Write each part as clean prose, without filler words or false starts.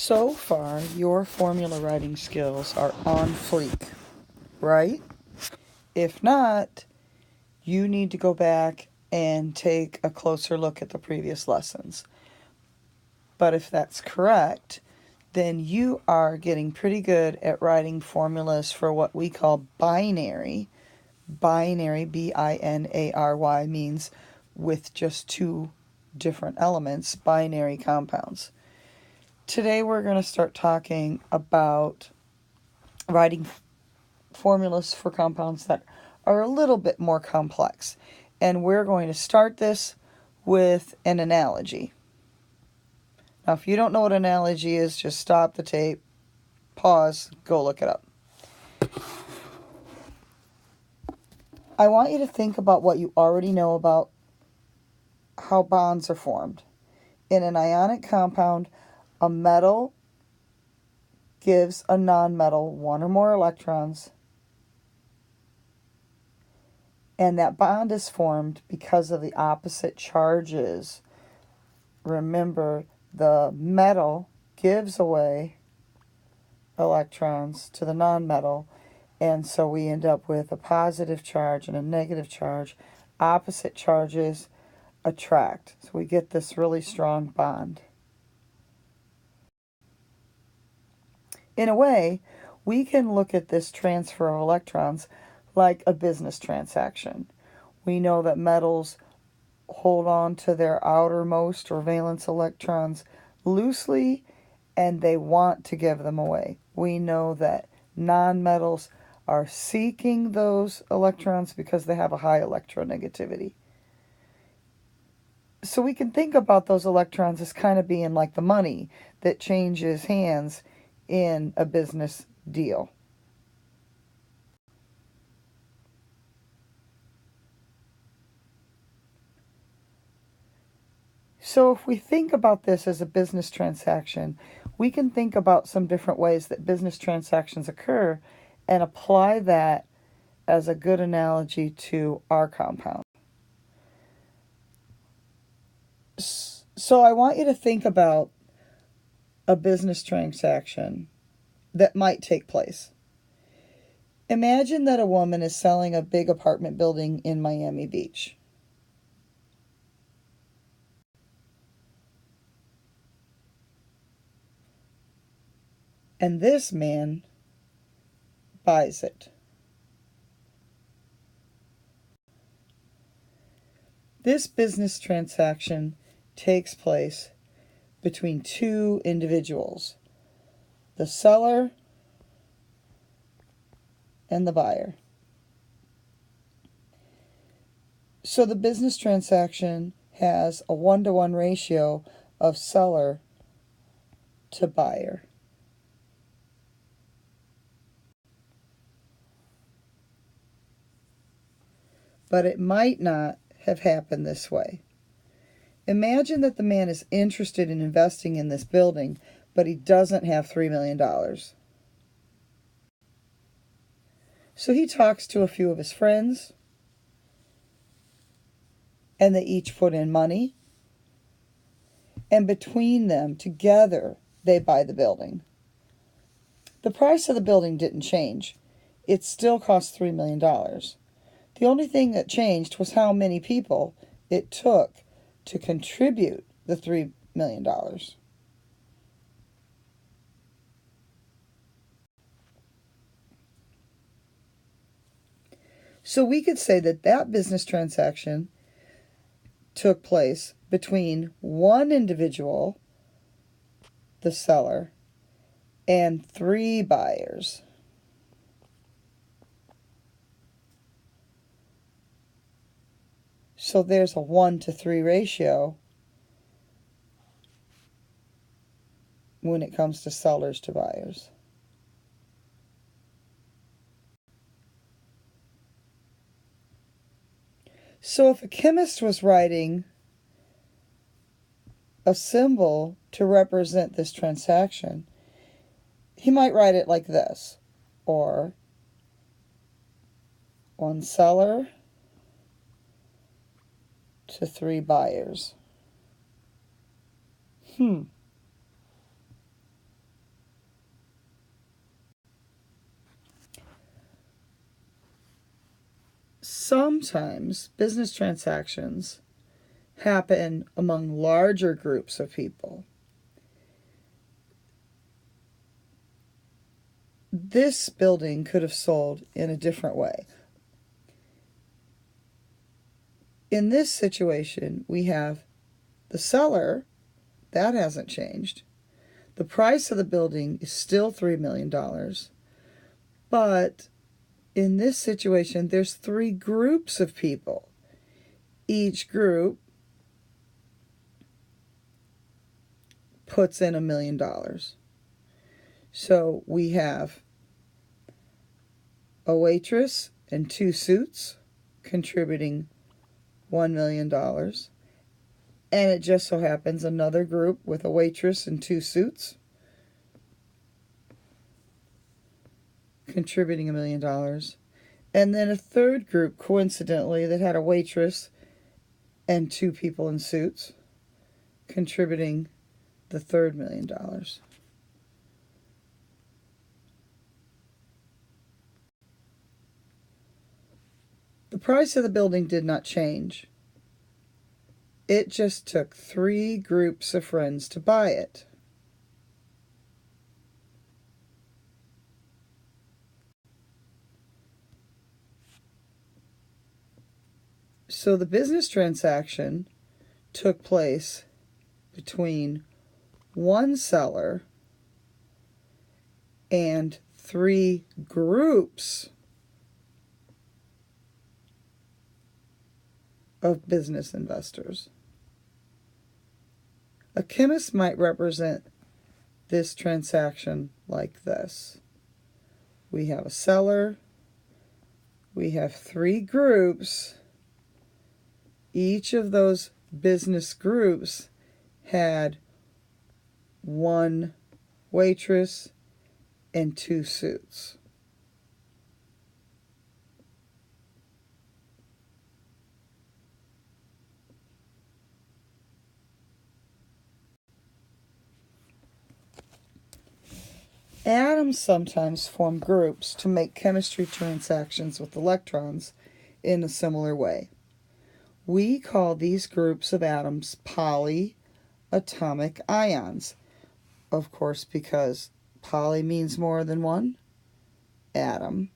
So far, your formula writing skills are on fleek, right? If not, you need to go back and take a closer look at the previous lessons. But if that's correct, then you are getting pretty good at writing formulas for what we call binary. Binary, B-I-N-A-R-Y, means with just two different elements, binary compounds. Today we're going to start talking about writing formulas for compounds that are a little bit more complex. And we're going to start this with an analogy. Now, if you don't know what an analogy is, just stop the tape, pause, go look it up. I want you to think about what you already know about how bonds are formed. In an ionic compound, a metal gives a nonmetal one or more electrons, and that bond is formed because of the opposite charges. Remember, the metal gives away electrons to the nonmetal, and so we end up with a positive charge and a negative charge. Opposite charges attract, so we get this really strong bond. In a way, we can look at this transfer of electrons like a business transaction. We know that metals hold on to their outermost or valence electrons loosely, and they want to give them away. We know that nonmetals are seeking those electrons because they have a high electronegativity. So we can think about those electrons as kind of being like the money that changes hands in a business deal. So if we think about this as a business transaction, we can think about some different ways that business transactions occur and apply that as a good analogy to our compound. So I want you to think about a business transaction that might take place. Imagine that a woman is selling a big apartment building in Miami Beach. And this man buys it. This business transaction takes place between two individuals, the seller and the buyer. So the business transaction has a 1-to-1 ratio of seller to buyer. But it might not have happened this way. Imagine that the man is interested in investing in this building, but he doesn't have $3 million. So he talks to a few of his friends, and they each put in money, and between them, together, they buy the building. The price of the building didn't change. It still cost $3 million. The only thing that changed was how many people it took to contribute the $3 million. So we could say that that business transaction took place between one individual, the seller, and 3 buyers. So there's a 1-to-3 ratio when it comes to sellers to buyers. So if a chemist was writing a symbol to represent this transaction, he might write it like this, or 1 seller to 3 buyers. Sometimes business transactions happen among larger groups of people. This building could have sold in a different way. In this situation, we have the seller. That hasn't changed. The price of the building is still $3 million. But in this situation, there's 3 groups of people. Each group puts in $1 million. So we have a waitress and 2 suits contributing $1 million. And it just so happens another group with a waitress and 2 suits contributing $1 million. And then a third group, coincidentally, that had a waitress and 2 people in suits contributing the third $1 million. The price of the building did not change. It just took 3 groups of friends to buy it. So the business transaction took place between 1 seller and 3 groups of business investors. A chemist might represent this transaction like this. We have a seller, we have 3 groups. Each of those business groups had 1 waitress and 2 suits. Atoms sometimes form groups to make chemistry transactions with electrons in a similar way. We call these groups of atoms polyatomic ions. Of course, because poly means more than 1 atom.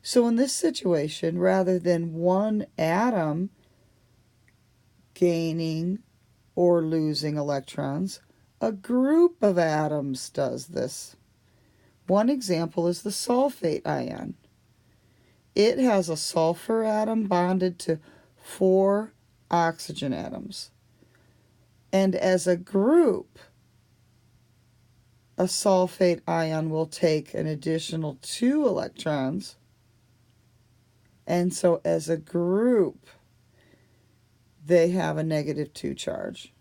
So in this situation, rather than 1 atom gaining or losing electrons, a group of atoms does this. One example is the sulfate ion. It has a sulfur atom bonded to 4 oxygen atoms. And as a group, a sulfate ion will take an additional 2 electrons. And so as a group, they have a -2 charge.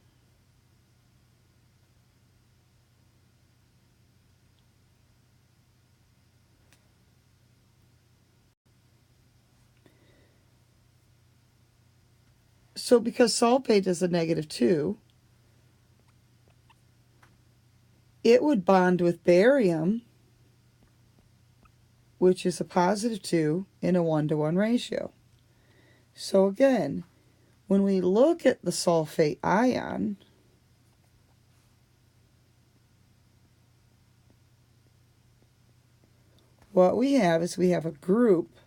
So because sulfate is a -2, it would bond with barium, which is a +2 in a 1-to-1 ratio. So again, when we look at the sulfate ion, what we have is we have a group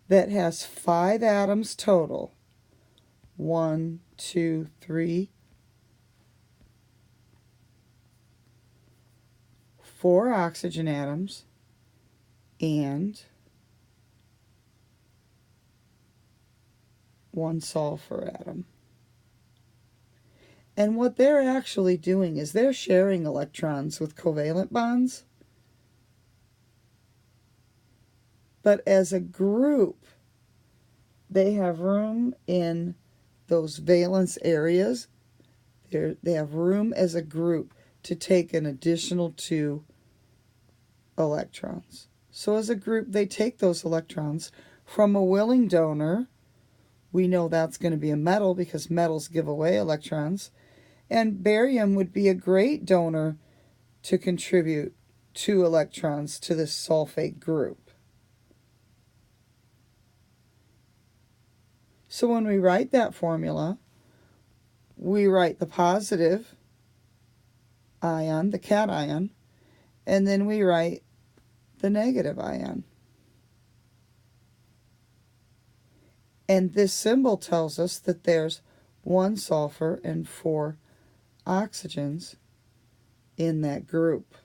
that has 5 atoms total. 1, 2, 3, 4 oxygen atoms, and 1 sulfur atom. And what they're actually doing is they're sharing electrons with covalent bonds. But as a group, they have room in those valence areas. They have room as a group to take an additional 2 electrons. So as a group, they take those electrons from a willing donor. We know that's going to be a metal because metals give away electrons. And barium would be a great donor to contribute 2 electrons to this sulfate group. So when we write that formula, we write the positive ion, the cation, and then we write the negative ion. And this symbol tells us that there's 1 sulfur and 4 oxygens in that group.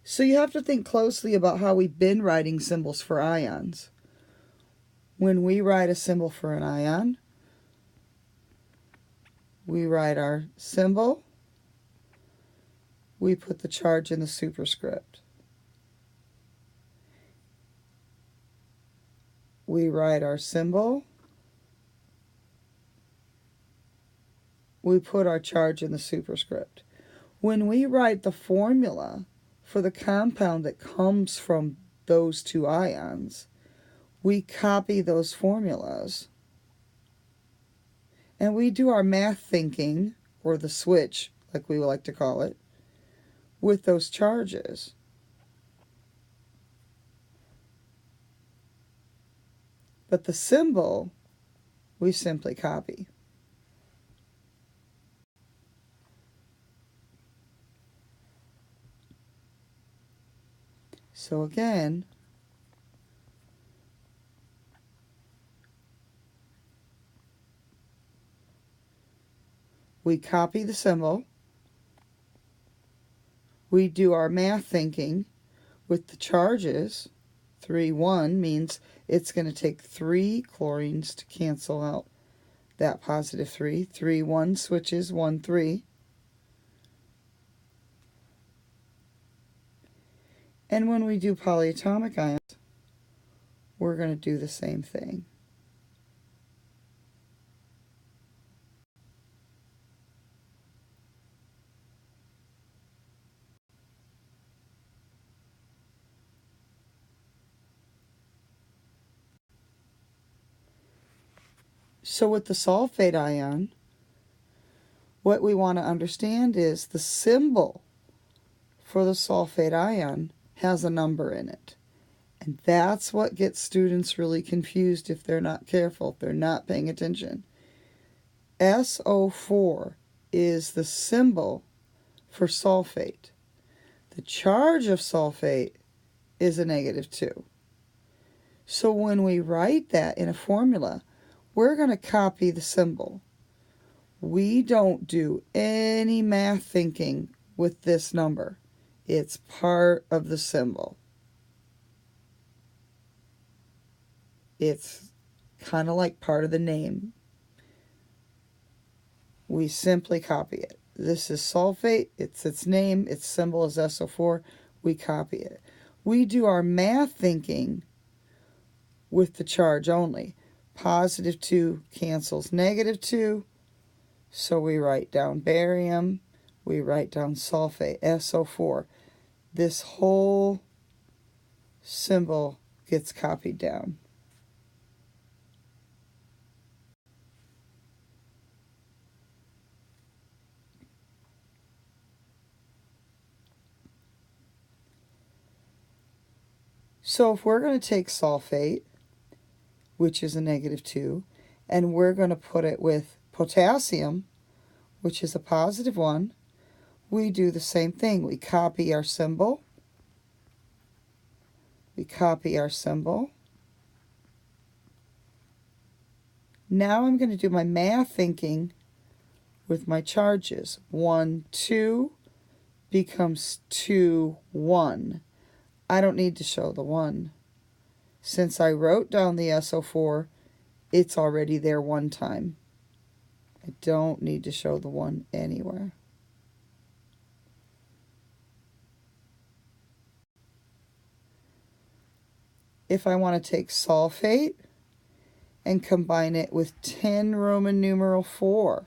So you have to think closely about how we've been writing symbols for ions. When we write a symbol for an ion, we write our symbol, we put the charge in the superscript. We write our symbol, we put our charge in the superscript. When we write the formula for the compound that comes from those 2 ions, we copy those formulas. And we do our math thinking, or the switch, like we like to call it, with those charges. But the symbol, we simply copy. So again, we copy the symbol, we do our math thinking with the charges. 3, 1 means it's going to take 3 chlorines to cancel out that positive 3. 3, 1 switches, 1, 3. And when we do polyatomic ions, we're going to do the same thing. So with the sulfate ion, what we want to understand is the symbol for the sulfate ion has a number in it. And that's what gets students really confused if they're not careful, if they're not paying attention. SO4 is the symbol for sulfate. The charge of sulfate is a -2. So when we write that in a formula, we're going to copy the symbol. We don't do any math thinking with this number. It's part of the symbol. It's kind of like part of the name. We simply copy it. This is sulfate. It's its name. Its symbol is SO4. We copy it. We do our math thinking with the charge only. +2 cancels -2. So we write down barium. We write down sulfate, SO4. This whole symbol gets copied down. So if we're going to take sulfate, which is a -2, and we're going to put it with potassium, which is a +1, we do the same thing. We copy our symbol. We copy our symbol. Now I'm going to do my math thinking with my charges. 1, 2 becomes 2, 1. I don't need to show the 1. Since I wrote down the SO4, it's already there one time. I don't need to show the 1 anywhere. If I want to take sulfate and combine it with 10 Roman numeral 4,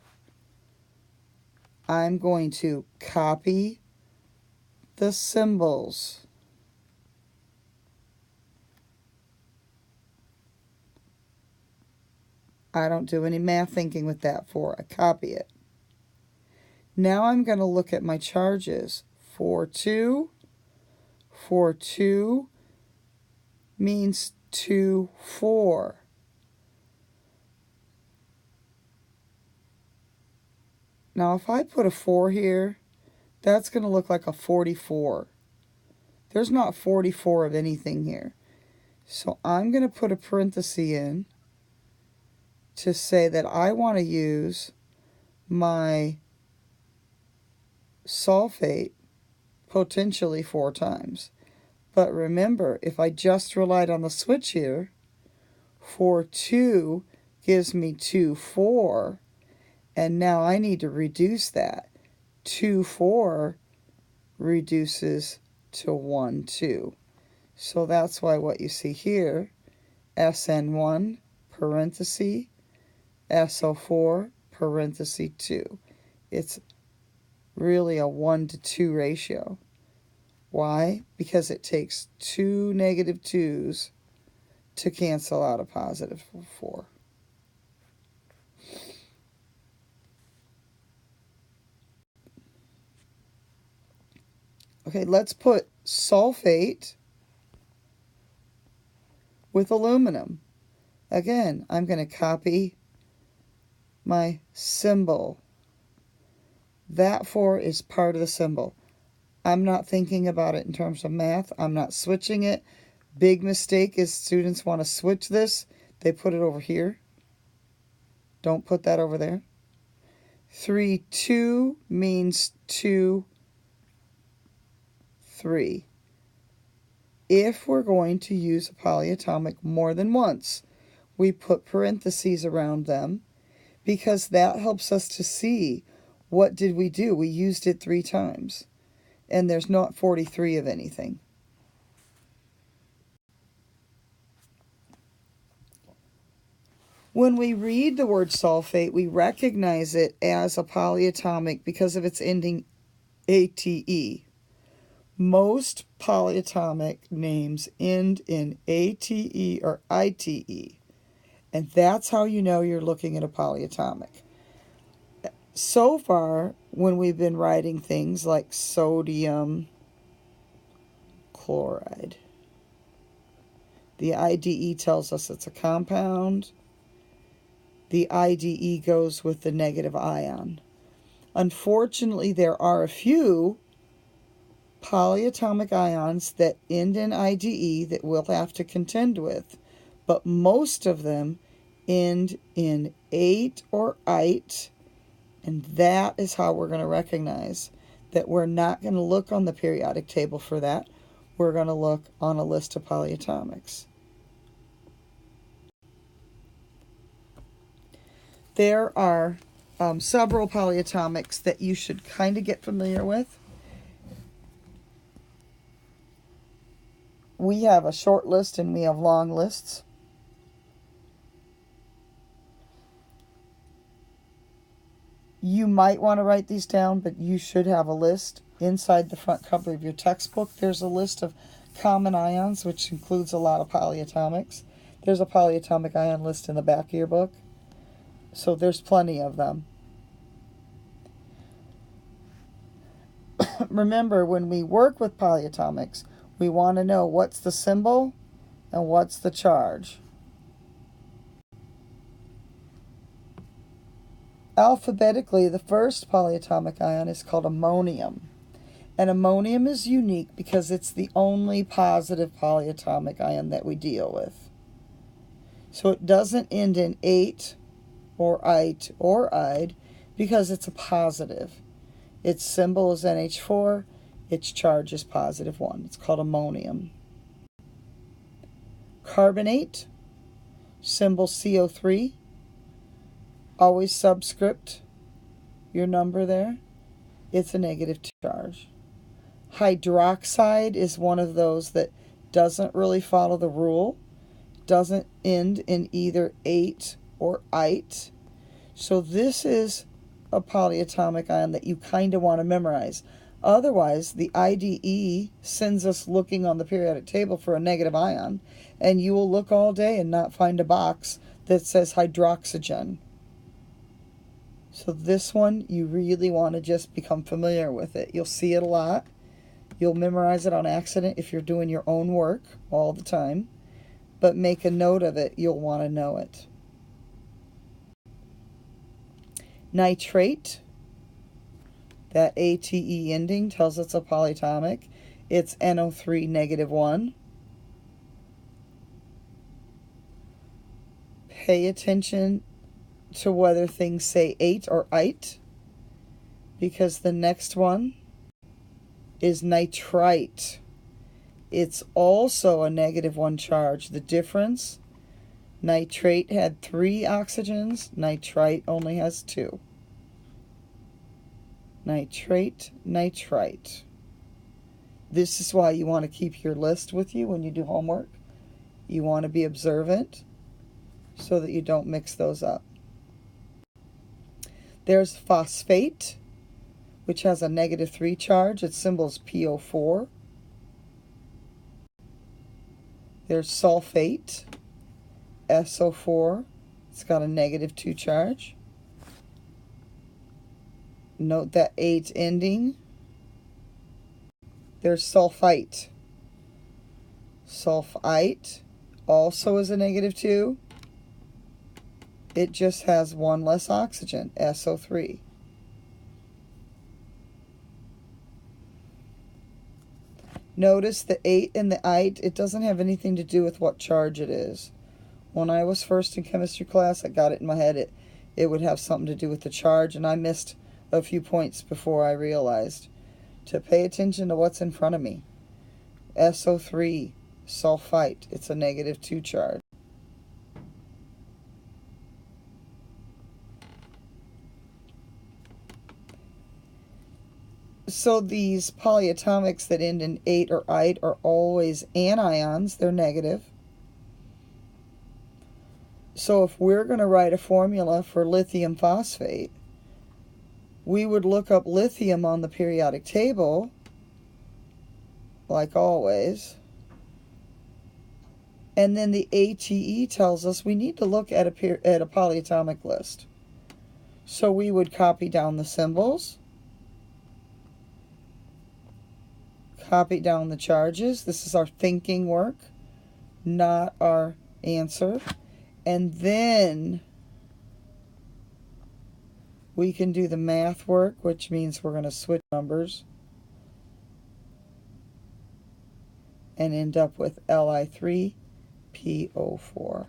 I'm going to copy the symbols. I don't do any math thinking with that 4. I copy it. Now I'm going to look at my charges. 4, 2, 4, 2. means 2, 4. Now if I put a 4 here, that's going to look like a 44. There's not 44 of anything here. So I'm going to put a parenthesis in to say that I want to use my sulfate potentially 4 times. But remember, if I just relied on the switch here, 4, 2 gives me 2, 4. And now I need to reduce that. 2, 4 reduces to 1, 2. So that's why what you see here, SN1 parenthesis SO4 parenthesis 2. It's really a 1 to 2 ratio. Why? Because it takes 2 negative 2's to cancel out a positive 4. Okay, let's put sulfate with aluminum. Again, I'm going to copy my symbol. That 4 is part of the symbol. I'm not thinking about it in terms of math. I'm not switching it. Big mistake is students want to switch this. They put it over here. Don't put that over there. 3, 2 means 2, 3. If we're going to use a polyatomic more than once, we put parentheses around them because that helps us to see what did we do. We used it 3 times, and there's not 43 of anything. When we read the word sulfate, we recognize it as a polyatomic because of its ending ATE. Most polyatomic names end in ATE or ITE, and that's how you know you're looking at a polyatomic. So far, when we've been writing things like sodium chloride, the IDE tells us it's a compound. The IDE goes with the negative ion. Unfortunately, there are a few polyatomic ions that end in IDE that we'll have to contend with, but most of them end in ate or ite, and that is how we're going to recognize that we're not going to look on the periodic table for that. We're going to look on a list of polyatomics. There are several polyatomics that you should kind of get familiar with. We have a short list and we have long lists. You might want to write these down, but you should have a list. Inside the front cover of your textbook, there's a list of common ions, which includes a lot of polyatomics. There's a polyatomic ion list in the back of your book. So there's plenty of them. Remember, when we work with polyatomics, we want to know what's the symbol and what's the charge. Alphabetically, the first polyatomic ion is called ammonium. And ammonium is unique because it's the only positive polyatomic ion that we deal with. So it doesn't end in ate or ite or ide because it's a positive. Its symbol is NH4, its charge is positive 1. It's called ammonium. Carbonate, symbol CO3, always subscript your number there. It's a negative charge. Hydroxide is one of those that doesn't really follow the rule, doesn't end in either ate or ite. So this is a polyatomic ion that you kind of want to memorize. Otherwise, the IDE sends us looking on the periodic table for a negative ion, and you will look all day and not find a box that says hydroxygen. So this one, you really want to just become familiar with it. You'll see it a lot. You'll memorize it on accident if you're doing your own work all the time. but make a note of it. You'll want to know it. Nitrate, that ATE ending tells us it's a polyatomic. It's NO3 -1. Pay attention to whether things say ate or ite, because the next one is nitrite. It's also a -1 charge. The difference, nitrate had 3 oxygens, nitrite only has 2. Nitrate, nitrite. This is why you want to keep your list with you when you do homework. You want to be observant so that you don't mix those up. There's phosphate, which has a -3 charge. Its symbol is PO4. There's sulfate, SO4. It's got a -2 charge. Note that 8 ending. There's sulfite. Sulfite also is a -2. It just has 1 less oxygen, SO3. Notice the 8 and the ite, it doesn't have anything to do with what charge it is. When I was first in chemistry class, I got it in my head it would have something to do with the charge, and I missed a few points before I realized to pay attention to what's in front of me. SO3, sulfite, it's a -2 charge. So these polyatomics that end in ate or ite are always anions, they're negative. So if we're going to write a formula for lithium phosphate, we would look up lithium on the periodic table, like always. And then the ATE tells us we need to look at a polyatomic list. So we would copy down the symbols, copy down the charges. This is our thinking work, not our answer. And then we can do the math work, which means we're going to switch numbers and end up with Li3PO4.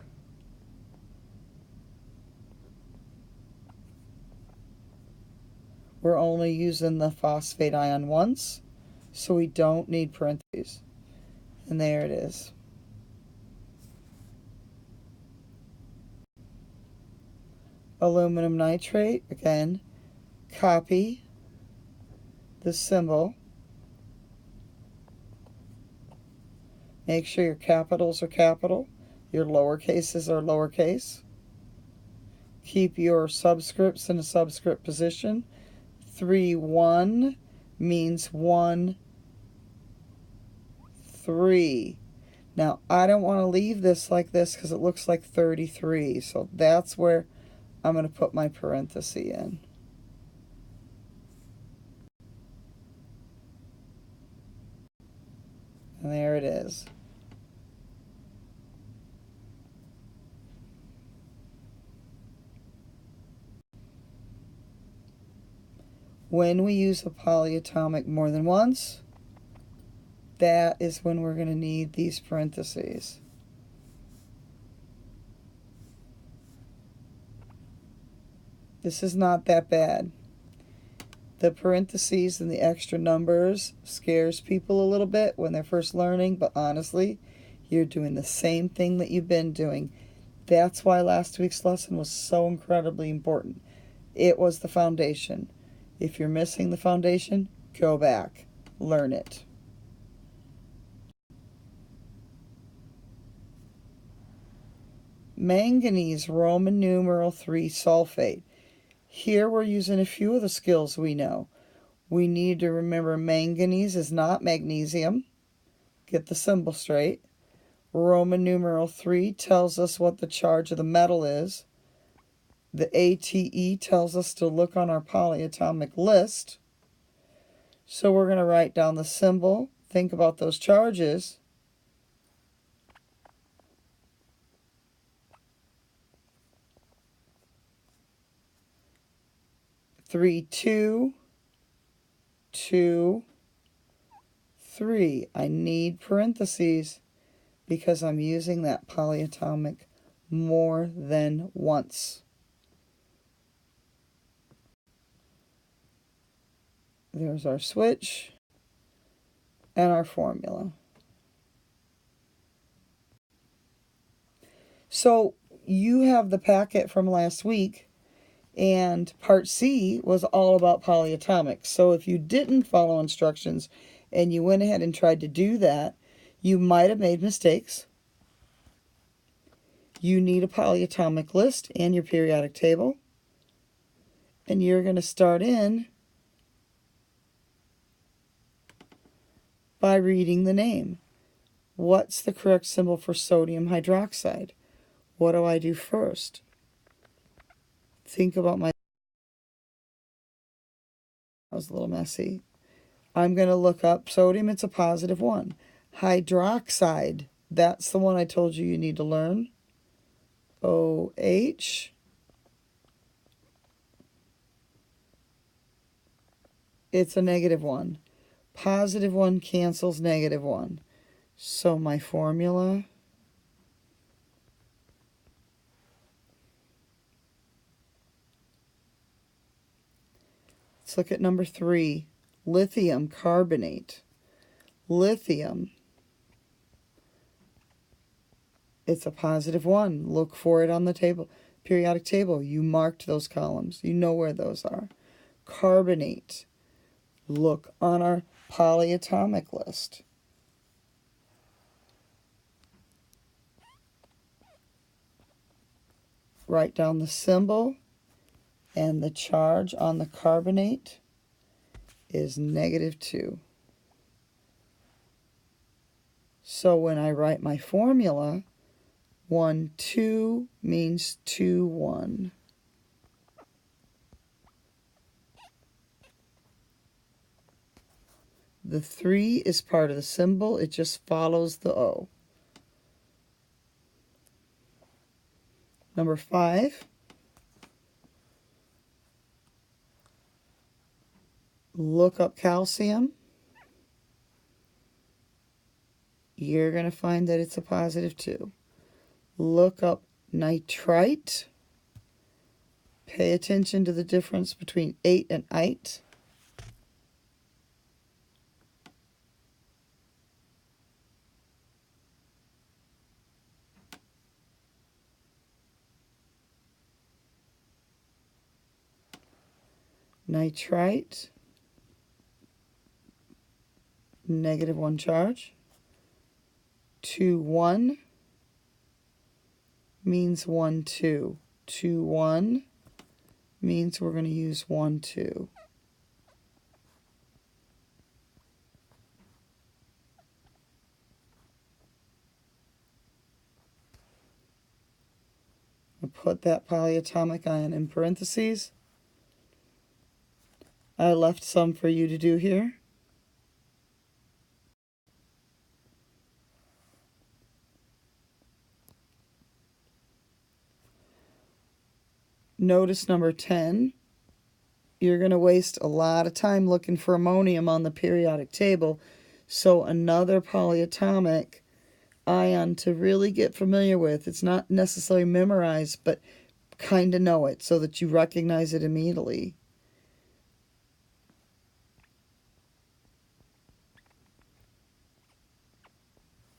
We're only using the phosphate ion once, so we don't need parentheses. And there it is. Aluminum nitrate, again, copy the symbol. Make sure your capitals are capital, your lowercases are lowercase. Keep your subscripts in a subscript position. 3-1 means 1, 3. Now, I don't want to leave this like this because it looks like 33. So that's where I'm going to put my parenthesis in. And there it is. When we use a polyatomic more than once, that is when we're going to need these parentheses. This is not that bad. The parentheses and the extra numbers scares people a little bit when they're first learning, but honestly, you're doing the same thing that you've been doing. That's why last week's lesson was so incredibly important. It was the foundation. If you're missing the foundation, go back, learn it. Manganese, Roman numeral 3 sulfate. Here we're using a few of the skills we know. We need to remember manganese is not magnesium. Get the symbol straight. Roman numeral 3 tells us what the charge of the metal is. The ATE tells us to look on our polyatomic list. So we're going to write down the symbol, think about those charges, 3, 2, 2, 3. I need parentheses because I'm using that polyatomic more than once. There's our switch and our formula. So you have the packet from last week, and part C was all about polyatomics. So if you didn't follow instructions and you went ahead and tried to do that, you might have made mistakes. You need a polyatomic list and your periodic table. And you're going to start in by reading the name. What's the correct symbol for sodium hydroxide? What do I do first? Think about my... That was a little messy. I'm going to look up sodium. It's a positive 1. Hydroxide. That's the one I told you need to learn. OH. It's a negative 1. Positive 1 cancels negative 1. So my formula... Let's look at number 3. Lithium carbonate. Lithium. It's a positive 1. Look for it on the table, periodic table. You marked those columns. You know where those are. Carbonate. Look on our polyatomic list. Write down the symbol, and the charge on the carbonate is negative 2. So when I write my formula, 1, 2 means 2, 1. The 3 is part of the symbol. It just follows the O. Number 5. Look up calcium. You're going to find that it's a positive 2. Look up nitrite. Pay attention to the difference between 8 and 8. Nitrite, negative 1 charge. 2, 1 means 1, 2. 2, 1 means we're going to use 1, 2. I'll put that polyatomic ion in parentheses. I left some for you to do here. Notice number 10. You're going to waste a lot of time looking for ammonium on the periodic table. So another polyatomic ion to really get familiar with. It's not necessarily memorized, but kind of know it so that you recognize it immediately.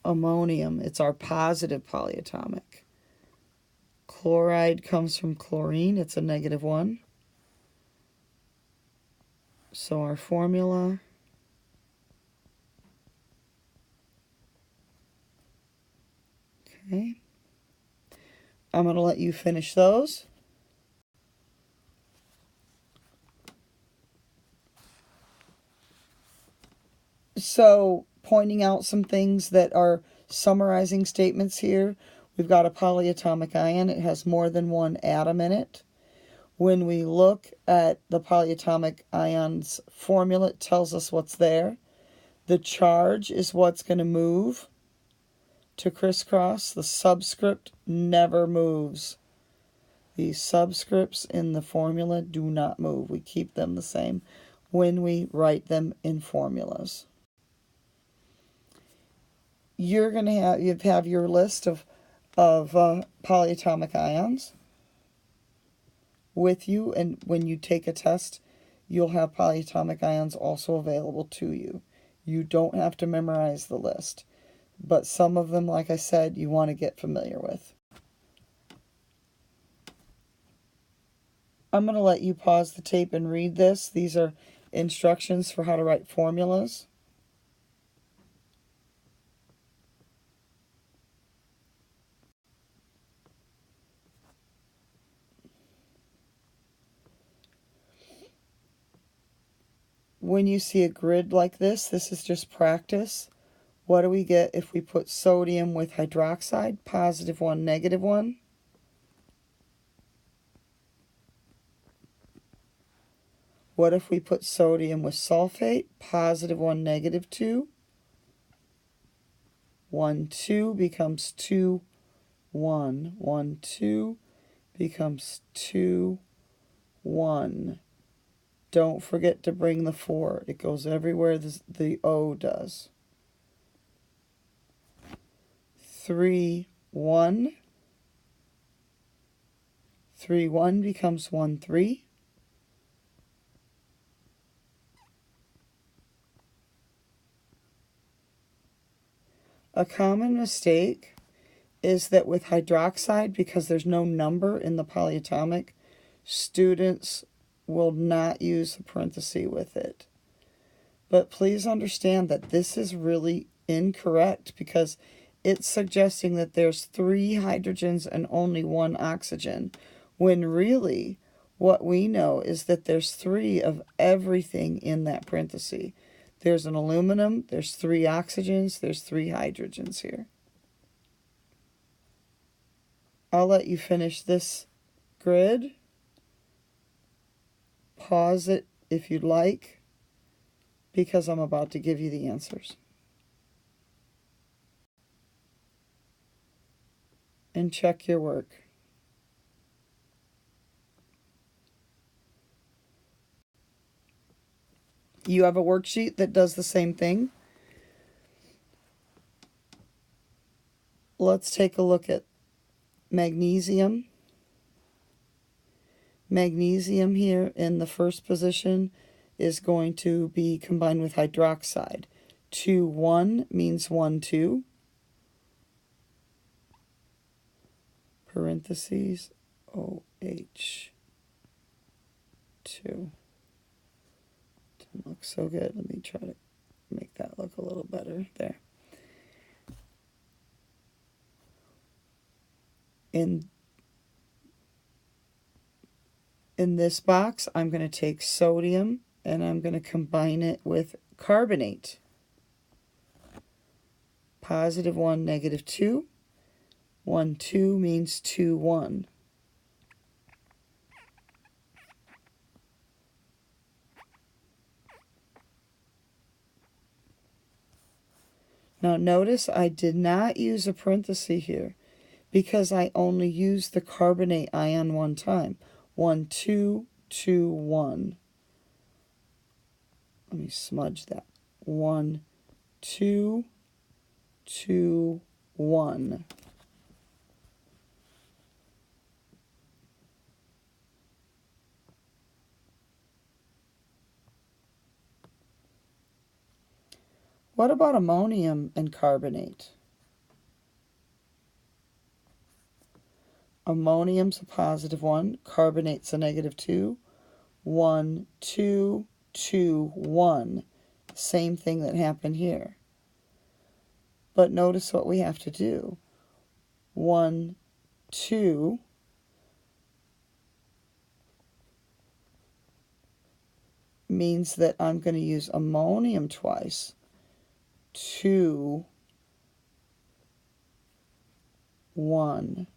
Ammonium, it's our positive polyatomic. Chloride comes from chlorine, it's a negative 1. So our formula, okay. I'm going to let you finish those. So pointing out some things that are summarizing statements here. We've got a polyatomic ion. It has more than one atom in it. When we look at the polyatomic ion's formula, it tells us what's there. The charge is what's going to move to crisscross. The subscript never moves. The subscripts in the formula do not move. We keep them the same when we write them in formulas. You're going to have your list of polyatomic ions with you, and when you take a test, you'll have polyatomic ions also available to you. You don't have to memorize the list, but some of them, like I said, you want to get familiar with. I'm going to let you pause the tape and read this. These are instructions for how to write formulas. When you see a grid like this is just practice. What do we get if we put sodium with hydroxide? +1, -1. What if we put sodium with sulfate? +1, -2. 1, 2 becomes 2, 1. 1, 2 becomes 2, 1. Don't forget to bring the 4. It goes everywhere the O does. 3, 1. 3, 1 becomes 1, 3. A common mistake is that with hydroxide, because there's no number in the polyatomic, students will not use a parenthesis with it. But please understand that this is really incorrect because it's suggesting that there's 3 hydrogens and only 1 oxygen, when really what we know is that there's 3 of everything in that parenthesis. There's an aluminum, there's 3 oxygens, there's 3 hydrogens here. I'll let you finish this grid. Pause it if you'd like, because I'm about to give you the answers. And check your work. You have a worksheet that does the same thing. Let's take a look at magnesium. Magnesium here in the first position is going to be combined with hydroxide. 2, 1 means 1, 2. Parentheses, OH, 2. Doesn't look so good. Let me try to make that look a little better. There. In this box, I'm going to take sodium and I'm going to combine it with carbonate. +1, -2. 1, 2 means 2, 1. Now notice I did not use a parenthesis here because I only used the carbonate ion one time. 1, 2, 2, 1. Let me smudge that. 1, 2, 2, 1. What about ammonium and carbonate? Ammonium's a +1, carbonate's a -2. 1, 2, 2, 1. Same thing that happened here. But notice what we have to do. 1, 2. Means that I'm going to use ammonium twice. 2, 1.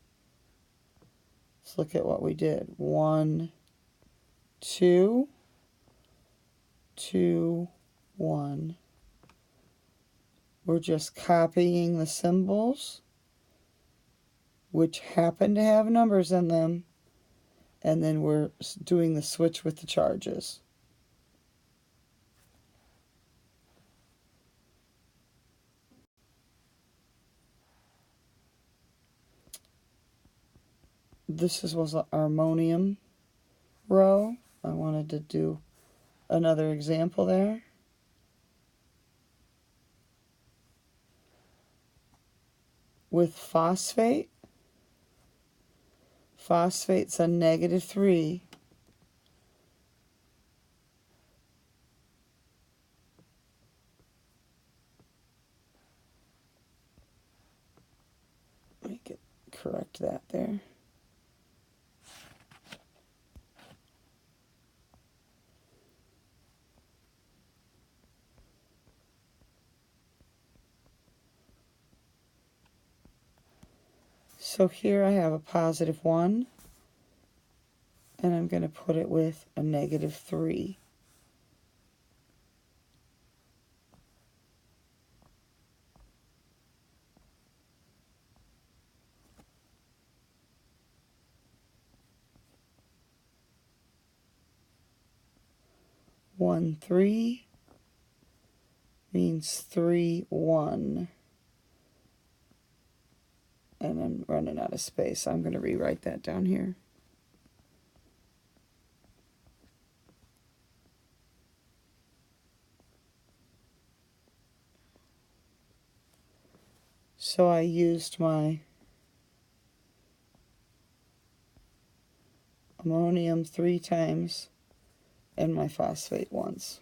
Let's look at what we did. 1, 2, 2, 1. We're just copying the symbols, which happen to have numbers in them, and then we're doing the switch with the charges. This was an ammonium row. I wanted to do another example there. With phosphate, phosphate's a -3. Correct that there. So here I have a +1, and I'm going to put it with a -3. One 3 means 3 1. And I'm running out of space. I'm going to rewrite that down here. So I used my ammonium 3 times and my phosphate once.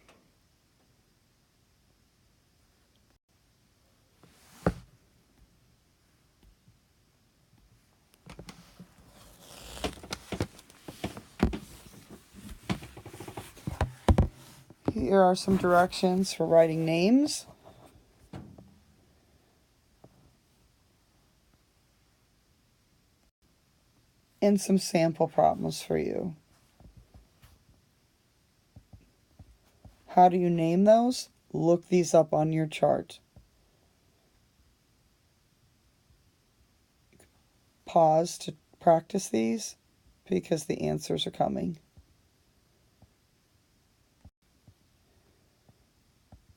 Here are some directions for writing names. And some sample problems for you. How do you name those? Look these up on your chart. Pause to practice these because the answers are coming.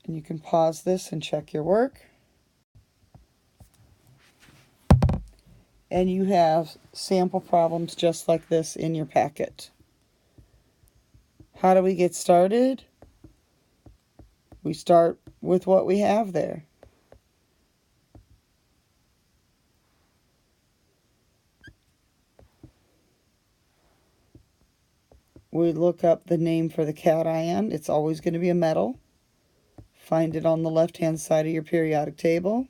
And you can pause this and check your work. And you have sample problems just like this in your packet. How do we get started? We start with what we have there. We look up the name for the cation. It's always going to be a metal. Find it on the left-hand side of your periodic table.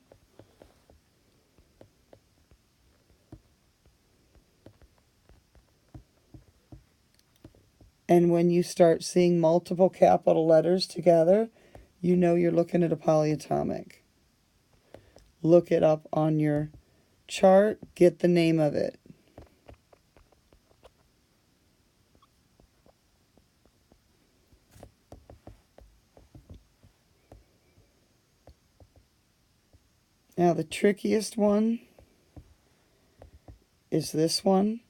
And when you start seeing multiple capital letters together, you know you're looking at a polyatomic. Look it up on your chart, get the name of it. Now the trickiest one is this one,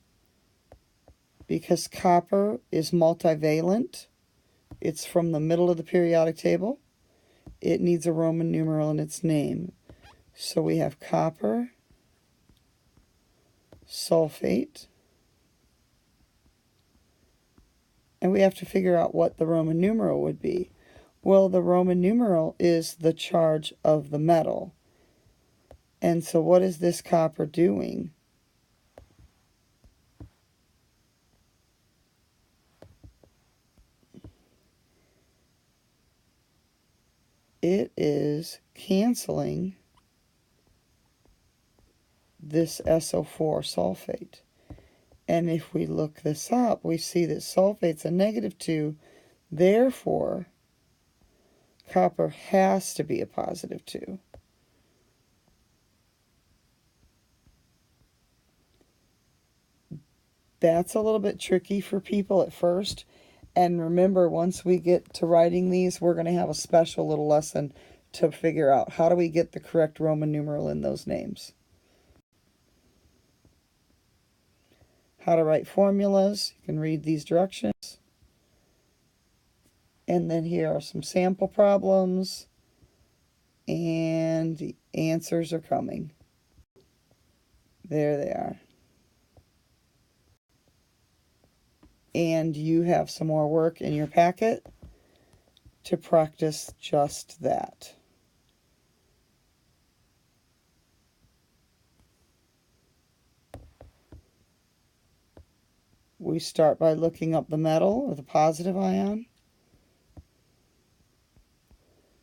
because copper is multivalent. It's from the middle of the periodic table. It needs a Roman numeral in its name. So we have copper, sulfate, and we have to figure out what the Roman numeral would be. Well, the Roman numeral is the charge of the metal. And so what is this copper doing? It is canceling this SO4 sulfate. And if we look this up, we see that sulfate's a -2. Therefore, copper has to be a +2. That's a little bit tricky for people at first. And remember, once we get to writing these, we're going to have a special little lesson to figure out how do we get the correct Roman numeral in those names. how to write formulas. You can read these directions. And then here are some sample problems. And the answers are coming. There they are. And you have some more work in your packet to practice just that. We start by looking up the metal or the positive ion.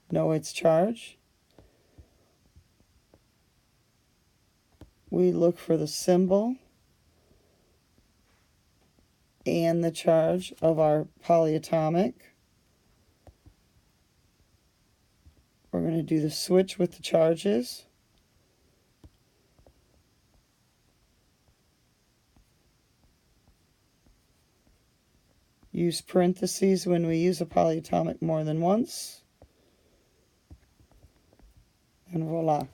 Know its charge. We look for the symbol and the charge of our polyatomic. We're going to do the switch with the charges. Use parentheses when we use a polyatomic more than once. And voila.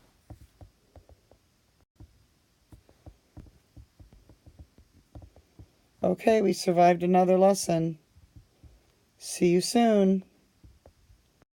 Okay, we survived another lesson. See you soon.